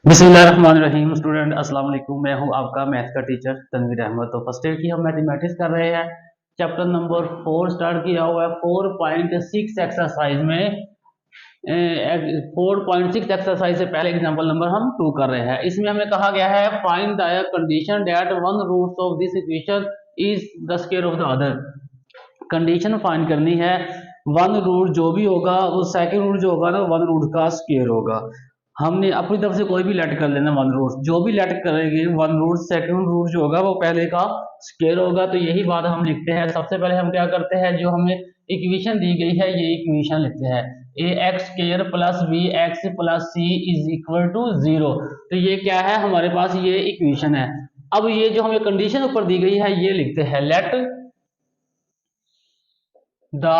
बिस्मिल्लाहिर्रहमानिर्रहीम। स्टूडेंट अस्सलाम वालेकुम, मैं हूं आपका मैथ का टीचर तनवीर अहमद। तो फर्स्ट ईयर की हम मैथमेटिक्स कर रहे हैं। चैप्टर नंबर 4 स्टार्ट किया हुआ है। 4.6 एक्सरसाइज में 4.6 एक्सरसाइज से पहले एग्जांपल नंबर हम 2 कर रहे हैं। इसमें हमें कहा गया है find the condition that one roots of this equation is the square of the other. Condition find करनी है, वन रूट जो भी होगा वो सेकंड रूट जो होगा ना वन रूट का स्क्वायर होगा। हमने अपनी तरफ से कोई भी लेट कर लेना, वन रूट जो भी लेट करेंगे वन रूट सेकंड रूट जो होगा वो पहले का स्क्वायर होगा। तो यही बात हम लिखते हैं। सबसे पहले हम क्या करते हैं, जो हमें इक्वेशन दी गई है ये इक्वेशन लिखते हैं a x square plus b x plus c is equal to 0। तो ये क्या है, हमारे पास ये इक्वेशन है। अब ये जो हमें कंडीशन ऊपर दी गई है ये लिखते हैं let the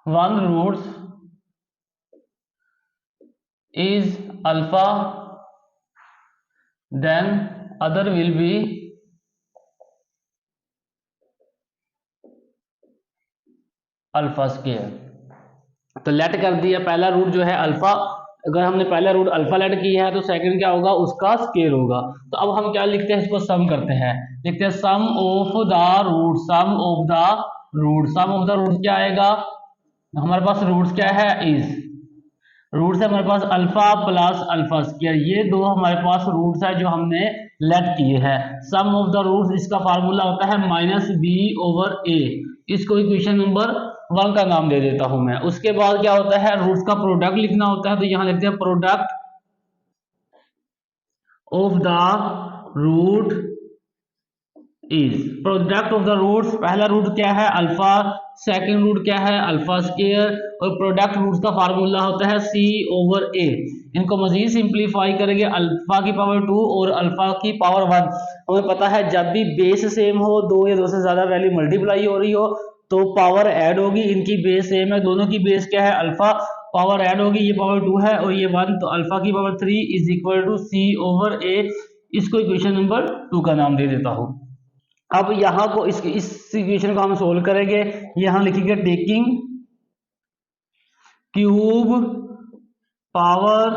one roots is alpha, then other will be alpha square. तो लेट कर दिया, पहला रूट जो है अल्फा, अगर हमने पहला रूट अल्फा लेट किया है तो सेकंड क्या होगा, उसका स्क्वायर होगा। तो अब हम क्या लिखते हैं, इसको सम करते हैं। लिखते हैं sum of the root, sum of the root, sum of the root क्या आएगा, हमारे पास रूट्स क्या है इज, रूट्स है हमारे पास अल्फा प्लस अल्फा स्क्वायर, ये दो हमारे पास रूट्स है जो हमने लेट किए हैं। सम ऑफ द रूट्स इसका फार्मूला होता है माइनस बी ओवर ए। इसको इक्वेशन नंबर 1 का नाम दे देता हूं मैं। उसके बाद क्या होता है, रूट्स का प्रोडक्ट लिखना होता है। तो यहां लिखते हैं product of the root is, product of the roots, पहला रूट क्या है अल्फा, सेकंड रूट क्या है अल्फा स्क्वायर, और प्रोडक्ट रूट्स का फार्मूला होता है सी ओवर ए। इनको मजीद सिंप्लीफाई करेंगे, अल्फा की पावर 2 और अल्फा की पावर 1। हमें पता है जब भी बेस सेम हो, दो या दो से ज्यादा वैल्यू मल्टीप्लाई हो रही हो तो पावर ऐड होगी। इनकी बेस सेम है, दोनों की बेस क्या है अल्फा, पावर ऐड होगी, ये पावर 2 है और ये 1, तो अल्फा की power 3 is equal to c over a. इसको इक्वेशन नंबर 2 का नाम दे देता हूं। अब यहां को इस इक्वेशन को हम सोल्व करेंगे। यहां लिखेंगे taking cube power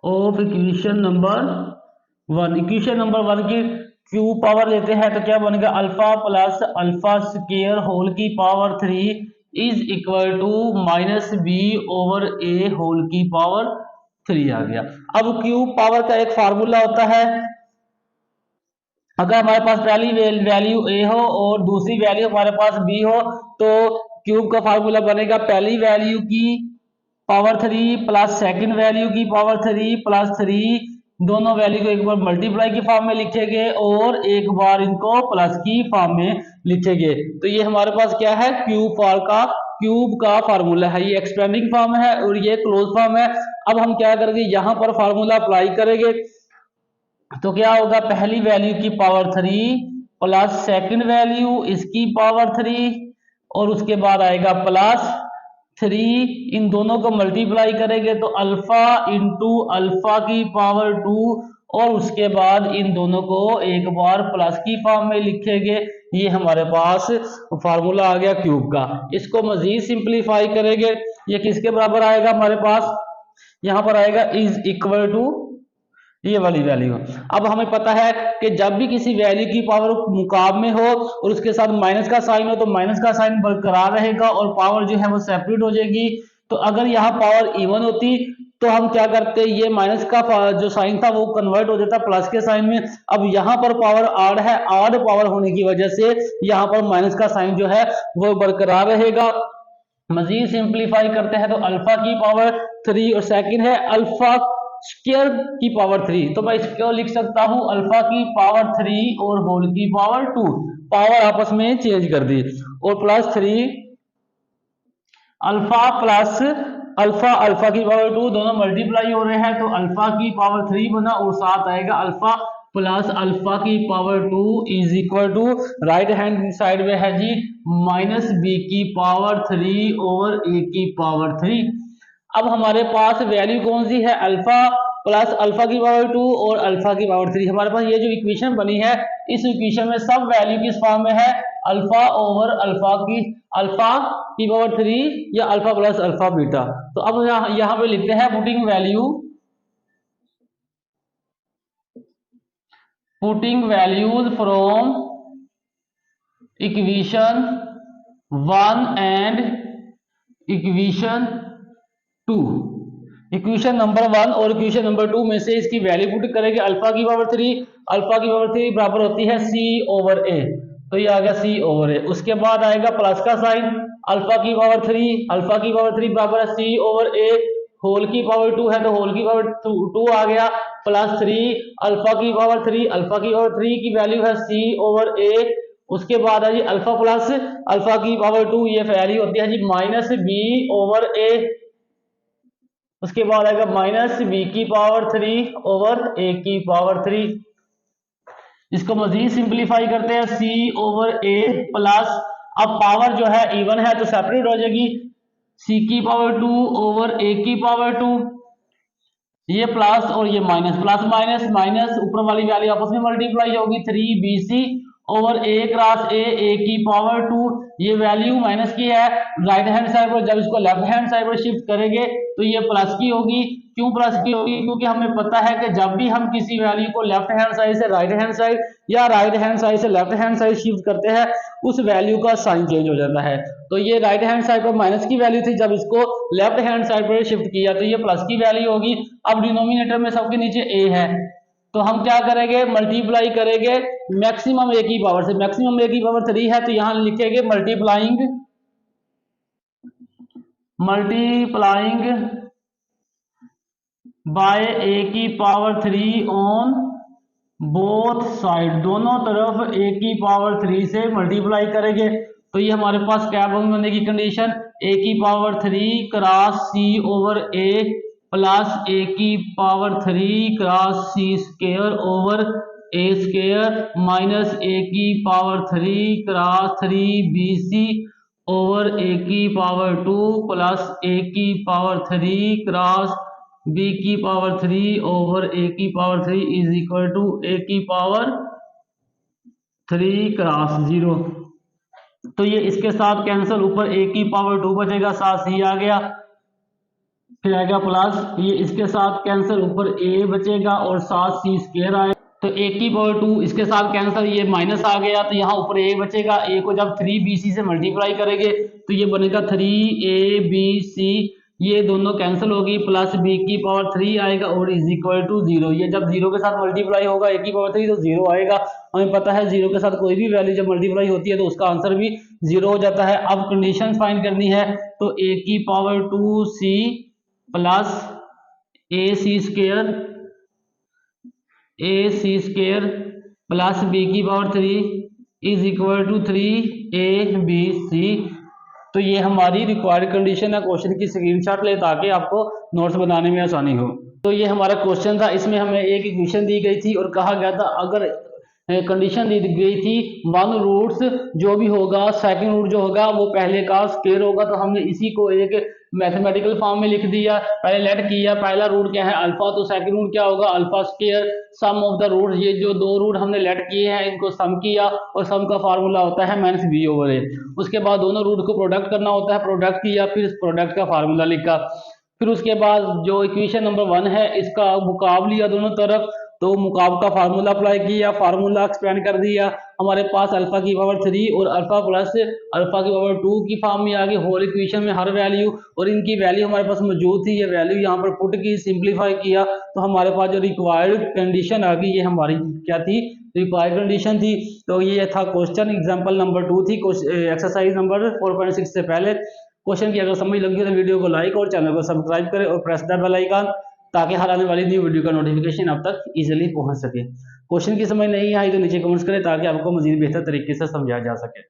of equation number 1। Equation number 1 की क्यूब पावर लेते हैं तो क्या बनेगा, alpha plus alpha square whole की power 3 is equal to minus b over a whole की पावर 3 आ गया। अब क्यूब पावर का एक फार्मूला होता है, अगर हमारे पास पहली वैल्यू a हो और दूसरी वैल्यू हमारे पास b हो तो क्यूब का फार्मूला बनेगा पहली वैल्यू की पावर 3 प्लस सेकंड वैल्यू की पावर 3 प्लस 3, दोनों वैल्यू को एक बार मल्टीप्लाई की फॉर्म में लिखेंगे और एक बार इनको प्लस की फॉर्म में लिखेंगे। तो ये हमारे पास क्या है, क्यूब का फार्मूला है। ये एक्सपेंडिंग फॉर्म है और ये क्लोज फॉर्म है। अब हम क्या करेंगे, यहाँ पर फार्मूला अप्लाई करेंगे तो क्या होगा, पहली वैल्यू की पावर 3 प्लस सेकंड वैल्यू इसकी पावर 3 और उसके बाद आएगा प्लस 3, इन दोनों को मल्टीप्लाई करेंगे तो अल्फा इंटू अल्फा की पावर 2 और उसके बाद इन दोनों को एक बार प्लस की फॉर्म में लिखेंगे। ये हमारे पास फार्मूला आ गया क्यूब का। इसको मजीद सिंप्लीफाई करेंगे, ये किसके बराबर आएगा हमारे पास, यहां पर आएगा इज इक्वल टू ये वाली वैल्यू। अब हमें पता है कि जब भी किसी वैल्यू की पावर मुकाब में हो और उसके साथ माइनस का साइन हो तो माइनस का साइन बरकरार रहेगा और पावर जो है वो सेपरेट हो जाएगी। तो अगर यहाँ पावर इवन होती तो हम क्या करते, ये माइनस का जो साइन था वो कन्वर्ट हो जाता प्लस के साइन में। अब यहाँ पर पावर आड है, आड पावर होने की वजह से यहाँ पर माइनस का साइन जो है वो बरकरार रहेगा। मजीद सिंप्लीफाई करते हैं तो अल्फा की पावर 3 और सेकंड है अल्फा स्क्वायर की पावर 3, तो मैं इसको लिख सकता हूं अल्फा की पावर 3 और होल की पावर 2, पावर आपस में चेंज कर दी, और plus 3 alpha plus alpha, alpha की पावर 2 दोनों मल्टीप्लाई हो रहे हैं तो अल्फा की पावर 3 बना और साथ आएगा अल्फा प्लस अल्फा की power 2 is equal to right hand side में है जी माइनस बी की पावर 3 ओवर ए की पावर 3। अब हमारे पास वैल्यू कौन सी है, अल्फा प्लस अल्फा की पावर 2 और अल्फा की पावर 3। हमारे पास ये जो इक्वेशन बनी है इस इक्वेशन में सब वैल्यू किस फॉर्म में है, अल्फा ओवर अल्फा की अल्फा की पावर 3 या अल्फा प्लस अल्फा बीटा। तो अब यहाँ पे लिखते हैं putting values from equation 1 and equation 2। Equation number 1 और इक्वेशन नंबर 2 में से इसकी वैल्यू पुट करेंगे। अल्फा की पावर 3 बराबर होती है सी ओवर ए, तो ये आ गया सी ओवर ए। उसके बाद आएगा प्लस का साइन, अल्फा की पावर 3 बराबर है सी ओवर ए, होल की पावर 2 है तो होल की पावर 2 आ गया, प्लस 3 अल्फा की पावर 3 की वैल्यू है सी ओवर ए। उसके बाद है जी अल्फा प्लस अल्फा की पावर 2, ये वैल्यू होती है जी माइनस बी ओवर ए। उसके बाद आएगा माइनस बी की पावर 3 ओवर ए की पावर 3। इसको मजीद सिंप्लीफाई करते हैं, सी ओवर ए प्लस, अब पावर जो है इवन है तो सेपरेट हो जाएगी, सी की पावर 2 ओवर ए की पावर 2, ये प्लस और ये माइनस, प्लस माइनस माइनस, ऊपर वाली वैल्यू आपस में मल्टीप्लाई होगी, 3bc ओवर ए क्रॉस ए की पावर 2। ये वैल्यू माइनस की है राइट हैंड साइड पर, जब इसको लेफ्ट हैंड साइड पर शिफ्ट करेंगे तो ये प्लस की होगी। क्यों प्लस की होगी? क्योंकि हमें पता है कि जब भी हम किसी वैल्यू को लेफ्ट हैंड साइड से राइट हैंड साइड या राइट हैंड साइड से लेफ्ट हैंड साइड शिफ्ट करते हैं उस वैल्यू का साइन चेंज हो जाता है। तो ये राइट हैंड साइड पर माइनस की वैल्यू थी, जब इसको लेफ्ट हैंड साइड पर शिफ्ट किया तो ये प्लस की वैल्यू होगी। अब डिनोमिनेटर में सबके नीचे ए है तो हम क्या करेंगे, मल्टीप्लाई करेंगे मैक्सिमम ए की पावर से, मैक्सिमम ए की पावर 3 है तो यहां लिखेंगे मल्टीप्लाइंग बाय ए की पावर 3 ऑन बोथ साइड, दोनों तरफ ए की पावर 3 से मल्टीप्लाई करेंगे। तो ये हमारे पास क्या बनेगी कंडीशन, ए की पावर 3 क्रॉस सी ओवर ए प्लस ए की पावर 3 क्रॉस सी स्क्वायर ओवर ए स्क्वायर माइनस ए की power 3 cross 3bc over A की पावर 2 प्लस ए की पावर 3 क्रॉस बी की पावर 3 ओवर ए की पावर 3 इज इक्वल टू ए की पावर 3 क्रॉस 0। तो ये इसके साथ कैंसिल, ऊपर ए की पावर 2 बचेगा, साथ सी आ गया, फिर आएगा प्लस, ये इसके साथ कैंसिल, ऊपर ए बचेगा और साथ सी स्क्वायर आएगा, तो ए की पावर 2 इसके साथ कैंसिल, ये माइनस आ गया तो यहाँ ऊपर ए बचेगा। ए को जब 3bc से मल्टीप्लाई करेंगे तो ये बनेगा 3abc, ये दोनों कैंसिल होगी, प्लस बी की पावर 3 आएगा और इज इक्वल टू 0। ये जब 0 के साथ मल्टीप्लाई होगा ए की पावर 3 तो 0 आएगा। हमें पता है 0 के साथ कोई भी वैल्यू जब मल्टीप्लाई होती है तो उसका आंसर भी 0 हो जाता है। अब कंडीशन फाइंड करनी है, तो ए की power 2c plus a c square plus b की power 3 is equal to 3abc। तो ये हमारी रिक्वायर्ड कंडीशन है। क्वेश्चन की स्क्रीनशॉट ले ताकि आपको नोट्स बनाने में आसानी हो। तो ये हमारा क्वेश्चन था, इसमें हमें एक इक्वेशन दी गई थी और कहा गया था अगर कंडीशन दी गई थी वन रूट्स जो भी होगा, सेकंड रूट जो होगा वो पहले का स्क्वायर होगा, तो हमने इसी को एक मैथमेटिकल फॉर्म में लिख दिया। पहले लेट किया, पहला रूट क्या है अल्फा, तो सेकंड रूट क्या होगा alpha square sum of the root. ये जो दो रूट हमने लेट किए हैं इनको सम किया और सम का फार्मूला होता है माइनस बी ओवर ए। उसके बाद दोनों रूट को प्रोडक्ट करना होता है, प्रोडक्ट किया, फिर इस प्रोडक्ट का फार्मूला लिखा। फिर उसके बाद जो इक्वेशन नंबर 1 है इसका मुकाब लिया दोनों तरफ, तो मुकाब का फार्मूला अप्लाई किया, फार्मूला एक्सपेंड कर दिया, हमारे पास अल्फा की पावर 3 और अल्फा प्लस अल्फा की पावर 2 की फॉर्म में आ गई होल इक्वेशन में हर वैल्यू, और इनकी वैल्यू हमारे पास मौजूद थी, ये वैल्यू यहाँ पर पुट की, सिंप्लीफाई किया, तो हमारे पास जो रिक्वायर्ड कंडीशन आ गई, ये हमारी क्या थी, रिक्वायर्ड कंडीशन थी। तो ये था क्वेश्चन, एग्जाम्पल नंबर 2 थी, एक्सरसाइज नंबर 4.6 से पहले। क्वेश्चन की अगर समझ लगी तो वीडियो को लाइक और चैनल को सब्सक्राइब करें और प्रेस द बेल आइकन ताकि हर आने वाली न्यू वीडियो का नोटिफिकेशन आप तक इजीली पहुंच सके। क्वेश्चन की समझ नहीं आई तो नीचे कमेंट्स करें ताकि आपको मजीद बेहतर तरीके से समझाया जा सके।